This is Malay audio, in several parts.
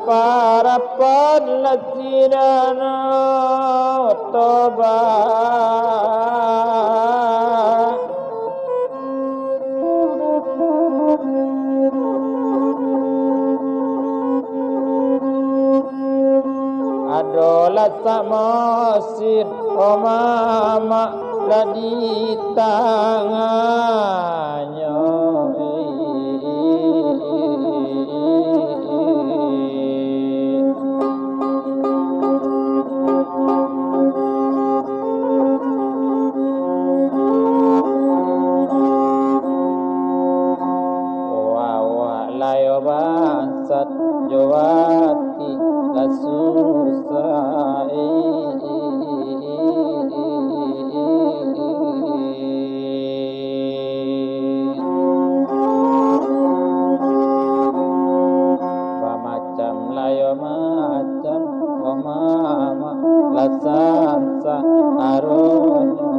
naparapat lasirana toba adola samosir omama ladi tangannya bangsat jawati lasusai macam layo macam omama lasansa aronyo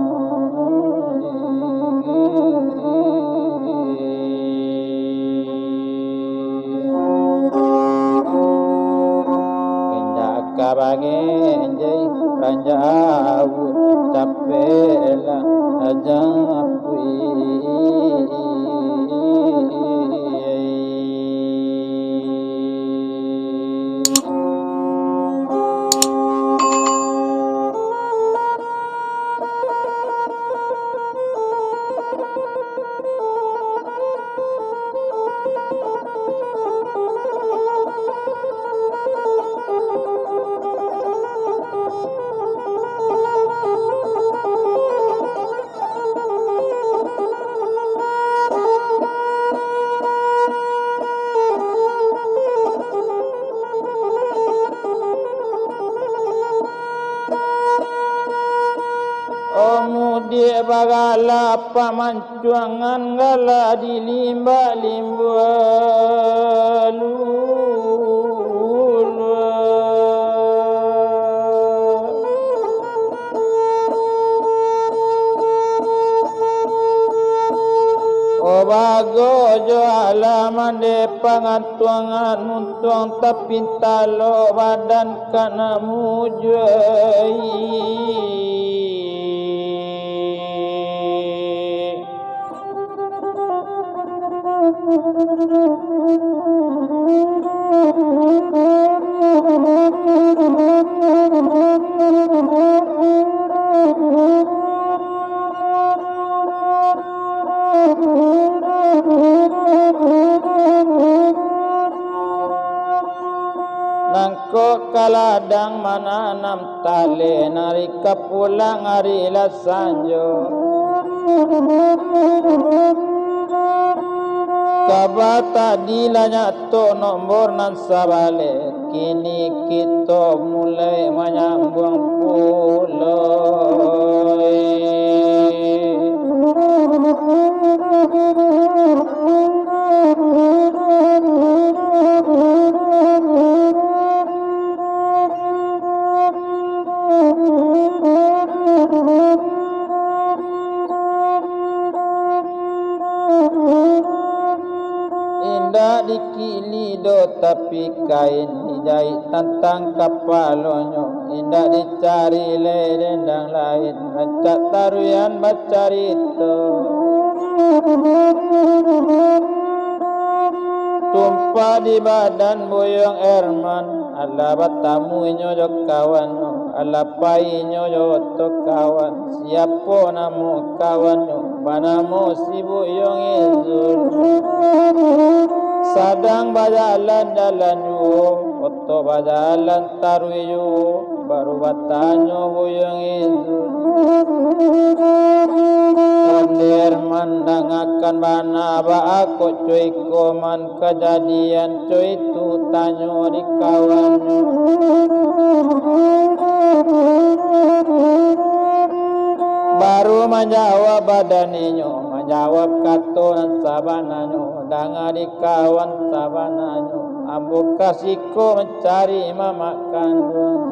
kabangenjai ranjawu capela ajapui bagala pamancuangan gala di limba-limba bago jo alaman de pangantuangan untuang tapintalo badan kana mujai nangko kaladang mananam tale narika pulang hari lasanjo kabata dilanya to nombor nan sabale kini kita mulai menyambung puloi indah dikilido tapi kain dijahit tentang kapalonyo indah dicari ledendang lain baca taruyan baca rito tumpah di badan boyong Erman ala batamu nyojok kawan ala pai nyojok kawan siapa namo kawan banamo si boyong izul sadang bajalan jalan yo oto bajalan taruyo baru batanyo boyong izul Kandir mandang akan bana ba ako cuy koman kejadian cuy tu tanyo di kawanyo baru menjawab badaninyo menjawab katonan sabananyo danga di kawan sabananyo ambo kasiko mencari mama kandung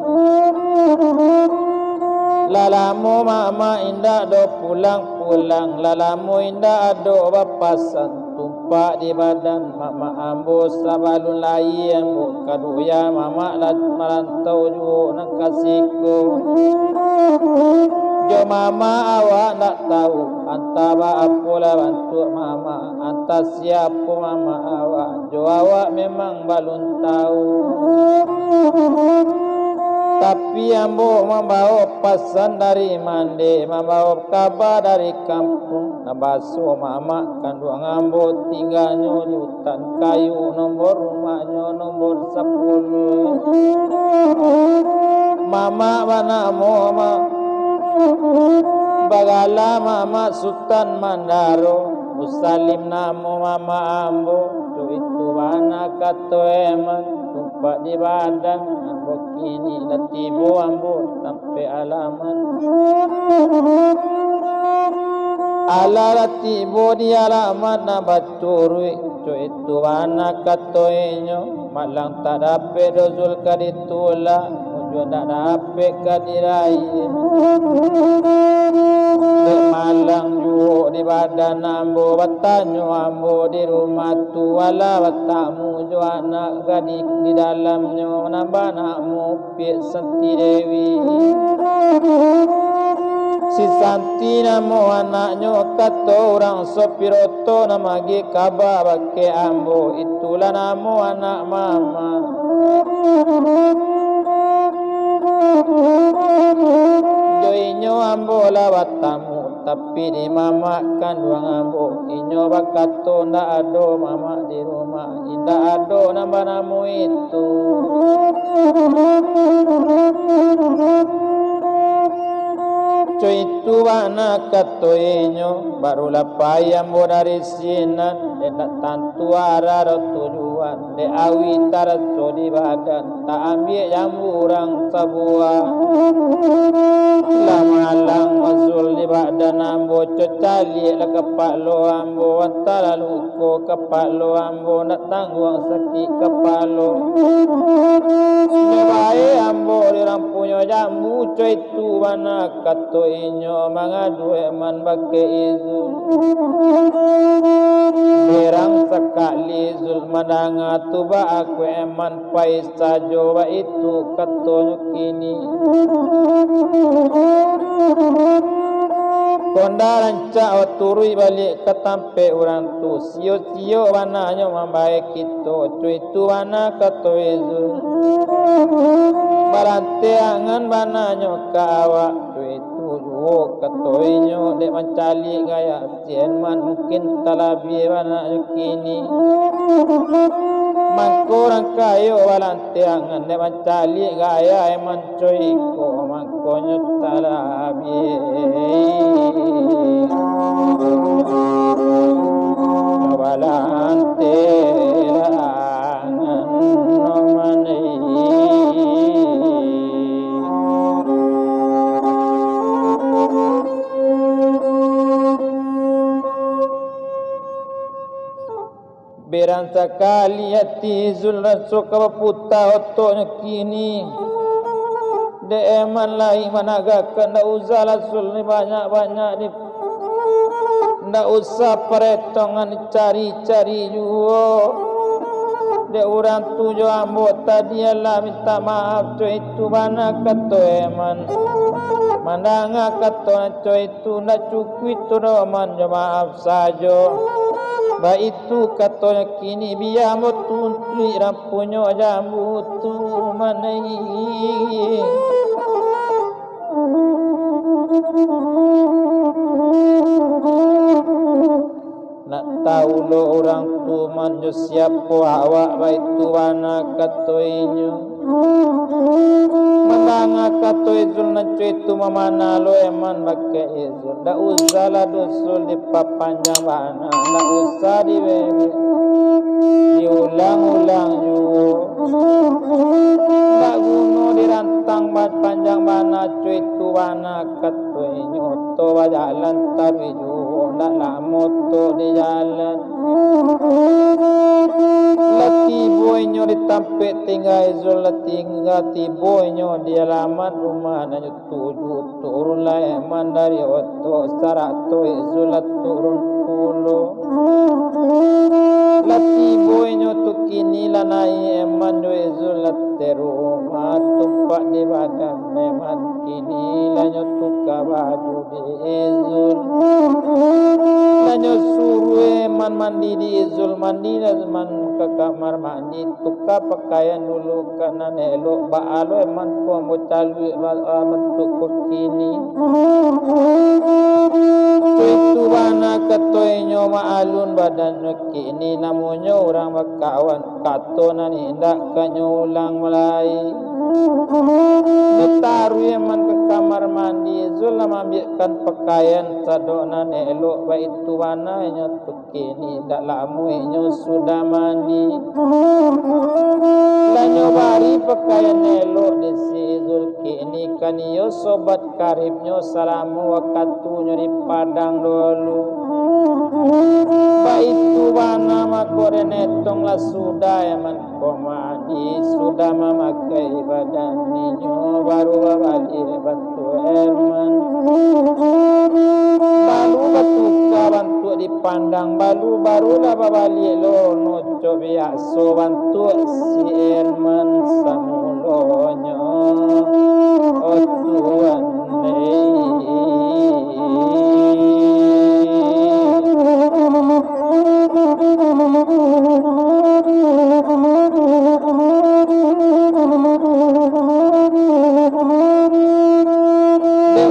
lalamu mama indah do pulang-pulang lalamu indah do bapasan tumpak di badan mama ambo sabalun lai ambo kaduya mama lat merantau jo nak kasihku jo mama awak nak tahu antara apalah bantu mama anta siapa mama awak jo awak memang balun tahu tapi ambo membawa pesan dari mandi, membawa kabar dari kampung. Nabaso mama kandung ambo tinggalnya di hutan kayu, nombor rumahnya nombor 10. Mama mana mama, bagala mama Sultan Mandaro, Musalim namo mama ambo, tu itu mana kato eman, tumpak di badan. Kini latibo ambo sampai alaman ala latibo di alaman na baturui co itu anak katoenyo malang tak dapat dozul kaditula ujo tak dapat kadirai malang ju di badan ambo batanyo ambo di rumah tu wala batamu jo anak gadik di dalamnya nambah nakmu pik Santi Dewi si Santi namo anaknya kata orang sopiroto nama gi kabar bake ambo itulah namo anak mama jo inyo ambo lawat tamu tapi di mama kandung ambo inyo bakato ndak ado mama di rumah indak ado nambah namu itu cuy itu anak katoenyo barulah payam dari sinan dan tantu arah tujuan de awi taraso di badan tak ambil yang urang sebuah lamalang mazul di badan ambo cocali la kepak lo ambo antara luko kepak lo ambo nak tangguang sakit kepalo bae ambo dirampunyo jambu coy tu bana kato inyo mangadu eman bake izu berang sekali zul madanga tuba aku eman pai sajo wa itu kato nyukini kondaran cak turui balik ke tampe orang tu sio-sio wananya membaik kita cuy tu wana kato izu barante angan wananya kawa cuy tu juo kato inyo dek mencali gaya sien man mungkin talabi wananya kini mangkorang kayo walante angan dek mencali gaya eman cuy ko mangkonyo talabi walante langan nomane beran sekali hati zul rasul kaputa otoknya kini deeman lai managakan ndak usah rasul ni banyak-banyak di ndak usah peretongan cari-cari juga de orang tuju ambo tadi Allah minta maaf tu itu mana kato eman mandanga kato tu itu ndak cukup itu roman maaf saja ba itu kato kini biar mo tuntui rampunyo jambu tu manai nak tahu lo orang tu manjo siapa awak baik tu wana katoinyo menanga kato izul na cuy tu mamana lo eman bake izul ndak usah lah dusul di papanjang bana ndak usah diwewe diulang-ulang juga ndak guno dirantang bat panjang bana cuy tu wana katoinyo to jalan tapi juga ndak lama to di jalan lati boynya ditampek tinggal izul tinggal tiboynya di alamat rumah nanya 7 turun lah eman dari oto sarato izul turun pulo lati boynya tu kini lah naik eman do izul terumah tumpak di badan eman kini lah nyotu baju di izul nanya suruh eman mandi di izul mandi man ke kamar mandi tukar pakaian dulu karena elok baalo eman ko mo calui bentuk kini itu bana katoinyo maalun badan kini namanya orang bakawan kato nani ndak kanyo ulang mulai taruh eman ke kamar mandi zul ambilkan pakaian sadona elok ba itu bana nya kini ndak lamu nyo sudah mandi lanyo bari pakaian elok desi zulkini kaniyo sobat karibnyo salamu wakatunyo di padang dulu baitu bana makore netong lah sudah eman komadi sudah memakai badan ninyo baru babali bantu eman baru batuka bantu dipandang baru lah babali lo noco biaso bantu si eman samulonyo oh Tuhan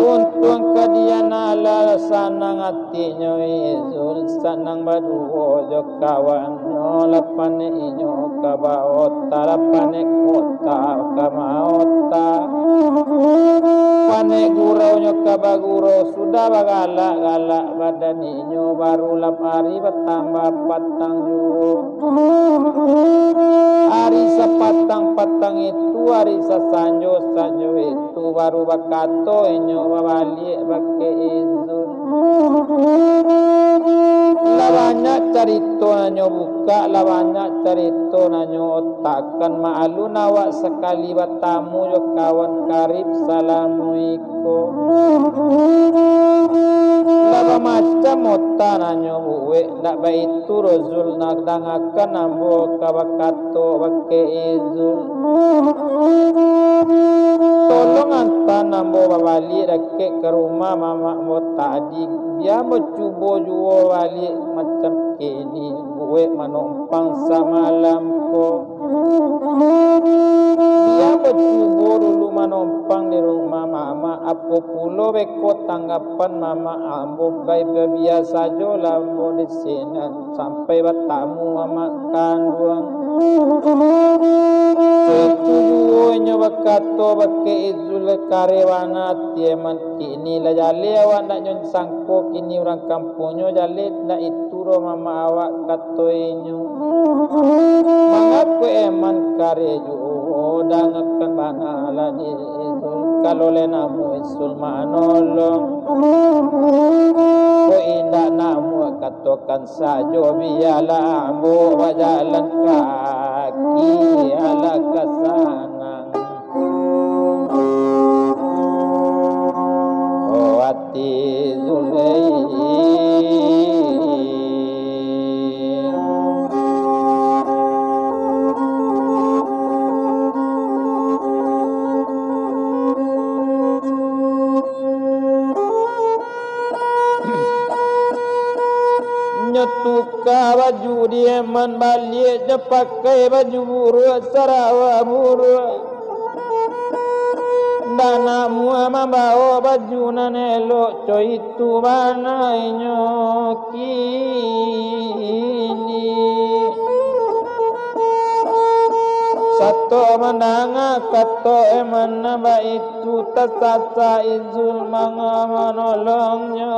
untung kadian ala sanang hatinya izul sanang baduo jo kawan lapane inyo kabaota lapane kota kamaota pane gurau nyo kabaguro sudah bagala-gala badan inyo baru lapari bertambah patang ju hari sepatang-patang itu itu hari sasanjo itu baru bakato inyo babalik bake izul. Lah banyak cerita nanyo buka, lah banyak cerita nanyo otakkan ma'alun awak sekali bertamu yo kawan karib salamualaikum. Lah macam otak nanyo buwe ndak baik itu rozul nak dangakan ambo kabakato bake izul. Tolong hantar nambo balik dekat ke rumah mama mo tadi. Dia mau cuba jual balik macam kini. Gue menumpang semalam ko. Dia mau cuba dulu menumpang di rumah mama. Apa pula beko tanggapan mama ambo baik biasa jo lambo di sini sampai bertamu mama kandung. Tujuannya bakato bake izul karewana tieman kini la jale awak nak nyon sangko kini orang kampungnya jale nak itu ro mama awak katoinyo mangaku eman kareju dangakan banala ni izul kalau lenamu izul manolong ko indah namu katokan sajo biala ambo bajalan kaki ala kasana hati zulai nyetuka baju dia man balik dia pakai baju buruk sarawa buruk dana mua membawa baju nan elok coy itu mana kini satu menanga kato emana ba itu tasasa izul manga menolongnya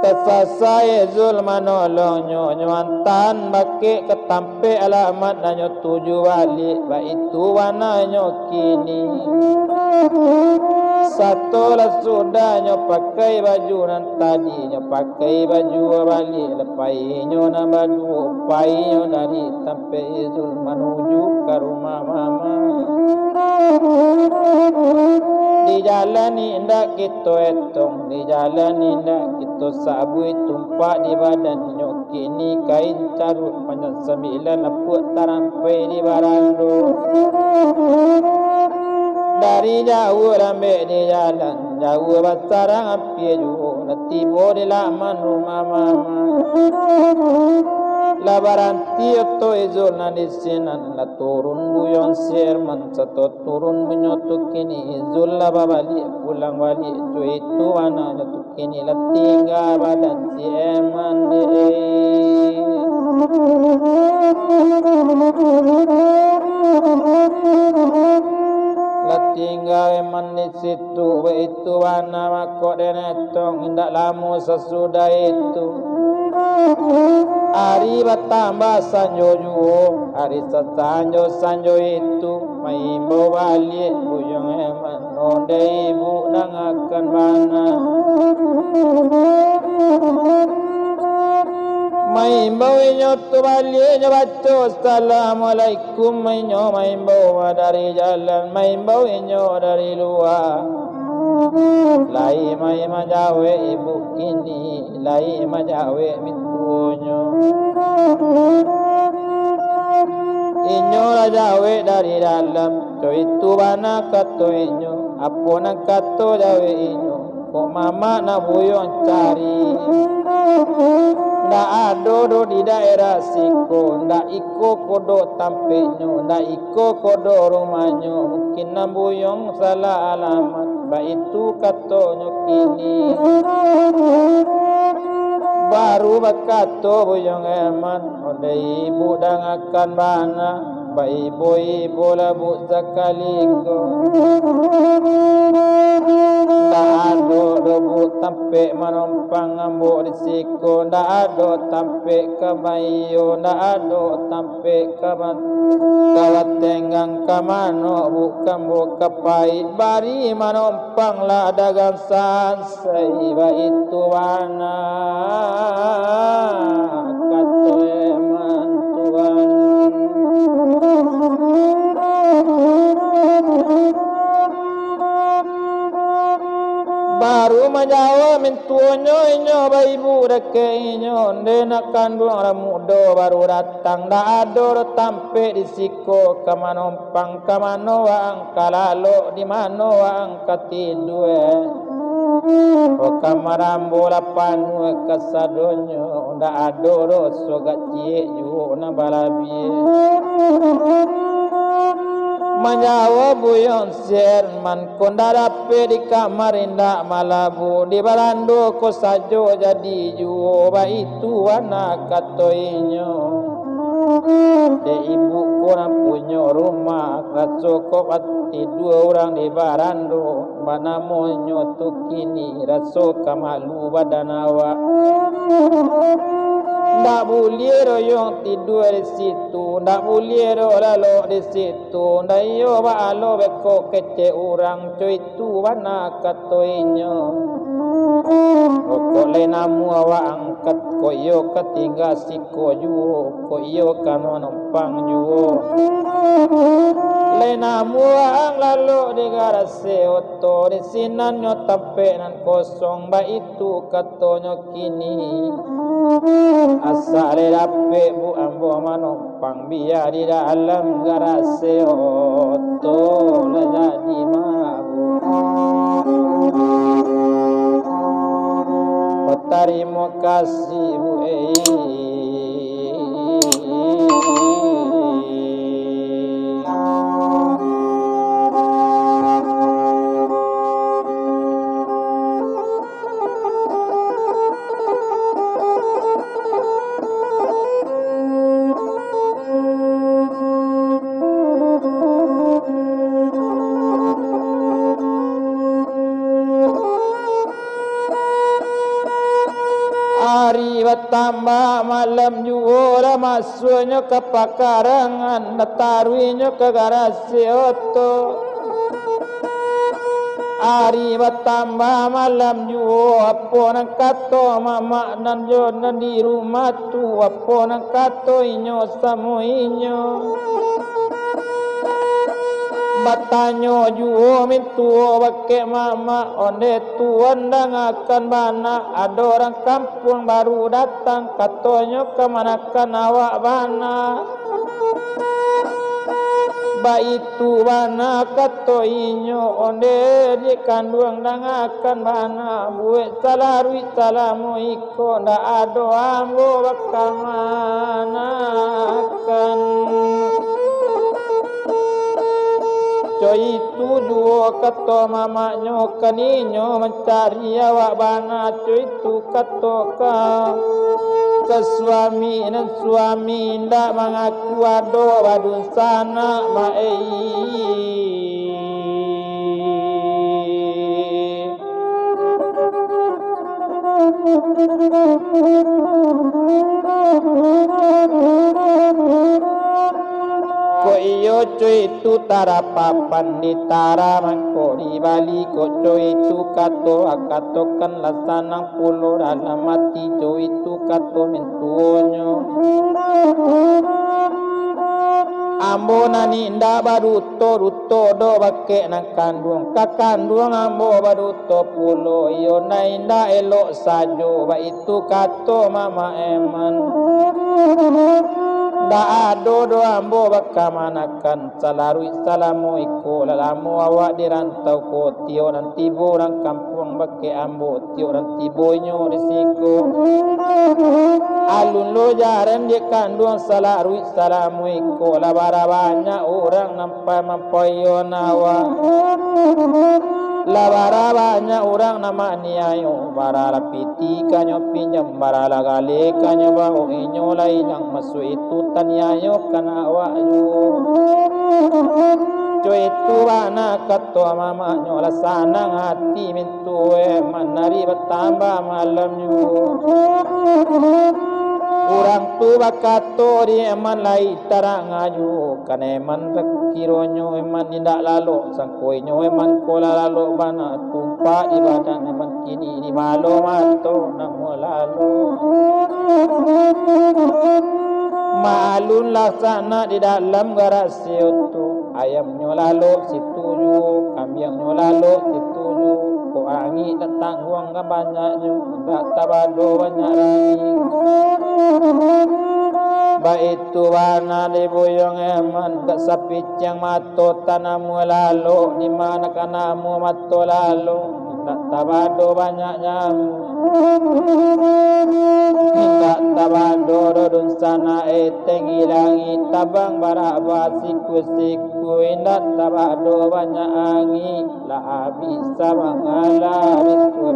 Kesasai zul manolongnya nyuantan bake ketampe alamat nanyo tuju balik ba itu warnanya kini satu lah sudah nyo pakai baju nan tadi nyo pakai baju balik lepai nyo nambah dua pai nyo dari tampe zul menuju ke rumah mama di jalan ni ndak kita etong di jalan ni ndak kita sabui tumpak di badan nyo kini kain carut panjang 9 lepuk tarampai di barando dari jauh lambe di jalan jauh basarang api ju tiba di laman rumah mama labaran tiyo izul na di sinan la turun buyon serman satu turun menyotuk kini izul la babali pulang balik tu itu wana nyotuk kini la tinggal badan si eman la tinggal eman di situ itu wana makok denetong indak lama sesudah itu hari bertambah sanjo juo hari sanjo itu maimbo balik buyong eman onde ibu dangakan mana maimbo inyo tu balik inyo baca assalamualaikum inyo maimbo dari jalan maimbo inyo dari luar lai mai majawe ibu kini lai majawe mituonyo inyo rajawe dari dalam to itu bana kato inyo apona kato jawe inyo kok mama na buyong cari ndak ado do di daerah siko ndak iko kodo tampenyo ndak iko kodo rumahnya mungkin nambuyong salah alamat ba itu katonyo kini baru bakato buyong eman onde ibu dangakan bana ba ibu labu sakaliko ndak ado debu tampe manompang ambo risiko, ndak ado tampe kabayo, ndak ado tampe kawatenggang kamano bukan buka pahit bari manompang lah dagang sansai ba itu wana katoe mantuan baru menjawab mintuonyo inyo baibu deke inyo ndena kandung ramudo baru datang da ado tampe disiko kamanompang kamano ang kalalo di mano ang katidue o kamarambo lapanu kasadonyo da ado sogat cie ju na balabie menjawab buyon serman kondarape di kamar indak malabu di barando ko sajo jadi juo ba itu anak katoinyo de ibu ko na punyo rumah raso ko pati dua orang di barando mana monyo tu kini raso kamalu badanawa ndak boleh royong tidur di situ, ndak boleh lalu di situ, ndak yo ba alo beko kece orang cuy tu wana katoinyo. Kok le namu awa angkat ko yo ketinggal siko juo, ko yo kano numpang juo. Le namu ang lalu di garase oto di sinan nyo tape nan kosong ba itu katonyo kini. Asal dape bu ambo manompang biar di dalam garase oto la jadi mabuk. Terima kasih bu tambah malam juora masuknya ke pakarangan nataruinya ke garasi oto hari bertambah malam juo apa nang kato mama nan jo nan di rumah tu apa nang kato inyo samu inyo batanyo juo mintuo bake mama onde tuan dang akan bana ada orang kampung baru datang katonyo kemanakan awak bana ba itu bana kato inyo onde di kandung dang akan bana buat salarui salamu iko nda ado ambo bakamana akan coy itu juo kato mamanyo kaninyo mencari awak bana coy itu kato ke suami dan suami ndak mengaku ado badun sana maei ko iyo coy itu tara papan di tara mangko di bali ko coy itu kato akatokan lasanang pulo dalam mati coy itu kato mentuonyo ambo nani nda baruto ruto do bake nang kandung kakandung ambo baruto pulo iyo na inda elok sajo ba itu kato mama eman nda ado do ambo bakamanakan salarui salamu iko lalamu awak di rantau ko tio dan tibo orang kampung bake ambo tio dan tibonyo risiko alun lo jaran dia kandung salarui salamu iko labara banyak orang nampai mampoyo nawa labara banyak orang nama niayo barala piti kanyo pinjam barala gale kanyo baho inyo lain yang masuk itu taniayo kana wayo cuy tuana katua mama nyola sanang hati mintue manari bertambah malamnya. Urang tu bakato di eman lai tarang ayu kan eman rekironyo eman tidak lalu sangkoinyo eman kola lalu bana tumpak di badan eman kini di malo mato namo lalu malun laksana di dalam garasio tu ayamnyo lalu situju kambingnya lalu situju ko angi datang uang ga banyaknya dak tabado banyak rangi baitu wana di boyong eman gak sapicang mato tanamu lalu di mana kanamu mato lalu dak tabado banyak nyamu dak tabado dodun sana eteng ilangi tabang barak basiku siku dak tabado banyak angi la bisa mangala itu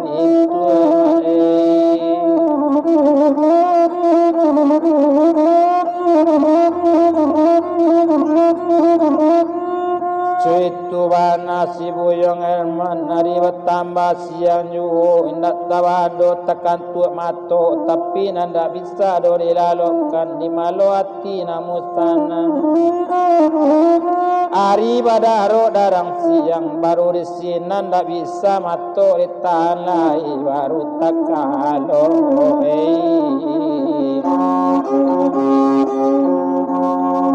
cuitu bana si buyong erman hari bertambah siang juhu indak tabado tekan tuak mato tapi nanda bisa do dilalukan di malu hati namusana hari badaro darang siang baru di sini nanda bisa mato ditahan lai baru takalo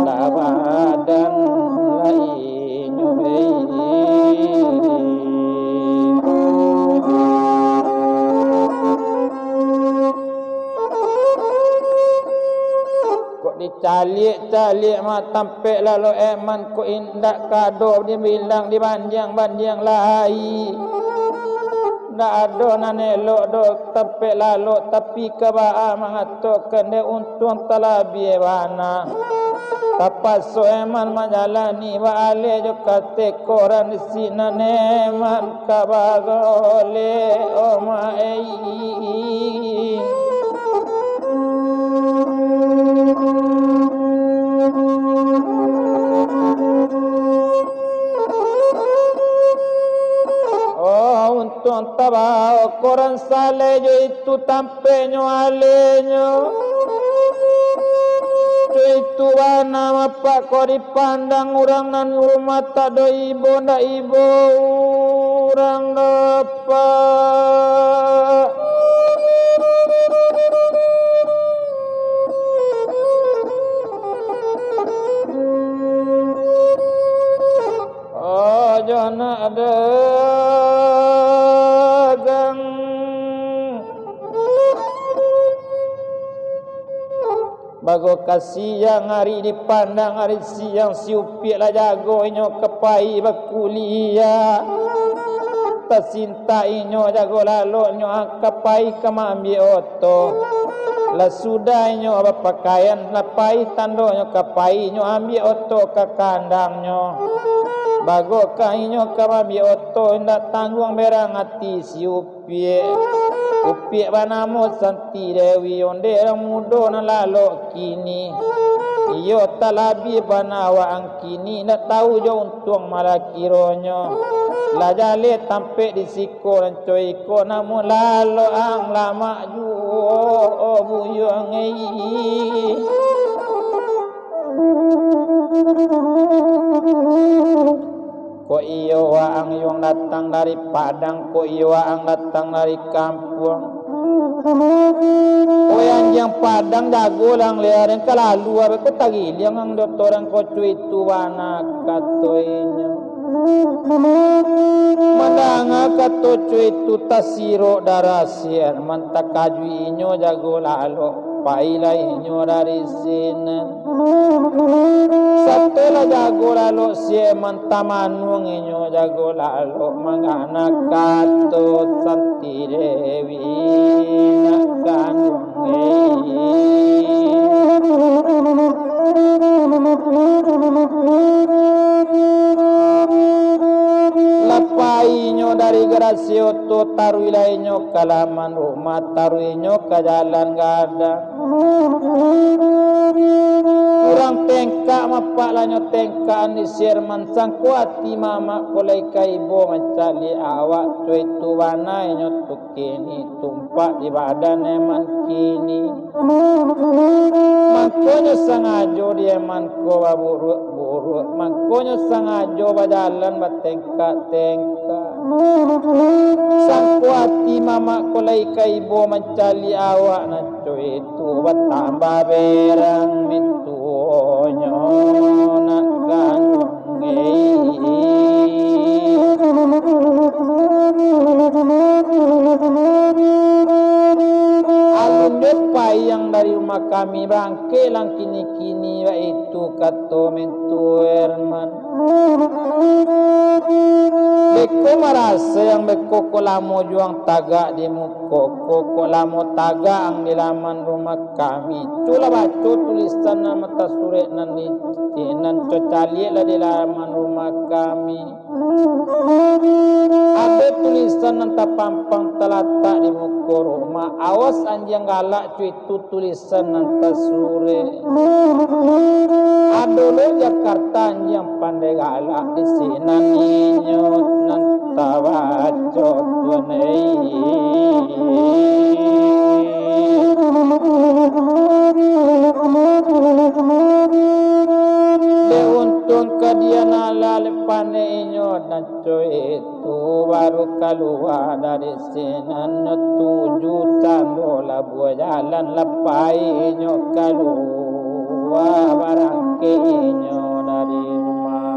labadan lainyo kok dicalik-calik mah tampek lalu eman kok indak kado dibilang dibanjang-banjang lai ndak ada nanelok do tampek lalu tapi kebaa mengatakan dia untung talabi bana kapaso eman majalani wa ale jo kate koran sina neman kabagole o mai oh untung tabao koran sale jo itu tampenyo alenyo itu nama pak kau dipandang orang nan rumah tak do ibu ndak ibu orang dapat oh jangan ada gang bago kasih yang hari dipandang hari siang siupik lah jago inyo kepai berkuliah tersinta inyo jago lalu inyo kepai kemambi oto lah sudah inyo berpakaian lapai tando inyo kepai inyo ambil oto ke kandangnya bago inyo kemambi oto indak tanggung berang hati siupik upik banamo santi dewi onde mudo na lalo kini iyo talabi banawa angkini nak tahu jo untung malah kironyo la jale tampe di siko dan coiko namun lalo ang lama ju oh buyo ngei ko iyo waang yung datang dari Padang, ko iyo waang datang dari kampung. Ko yang Padang jago lang liarin kalalu abe ko tagil yang ang doktoran ko itu wana katoinya. Madanga kato itu tasiro darasian mantak kaju inyo jago lalo. Pailai inyo dari sini Satulah jago lalo siya mantamanung inyo jago lalo Mangana kato santi dewi nakanung Lapai inyo dari garasio to taruilah inyo kalaman rumah taruh inyo ke jalan gadang Bang tengka mapak lanyo tengka ni sirman sang kuati mama kulai kaibo mencali awak cuy tu wanai nyotuk kini tumpak di badan eman kini mangkonyo sangajo dia manko buruk mangkonyo sangajo bajalan batengka sang kuati mama kulai kaibo mencali awak na cuy tu batambah berang mintu nak alun payang dari rumah kami bangke lang kini-kini itu kato mentu Herman beko merasa yang beko kolamo juang tagak di muko kolamo tagak ang dilaman rumah kami cula baca tulisan nama tasure nan cocali lah di laman rumah kami ada tulisan nan tapampang telatak di muko rumah awas anjing galak cuy itu tulisan nan tasure adolo Jakarta anjing pandai galak di sini ninyot nan tawacot tunai le untung kadian ala lepane inyo dan coy itu baru keluar dari sini 7 candol buah jalan lepai inyo keluar barang ke inyo dari rumah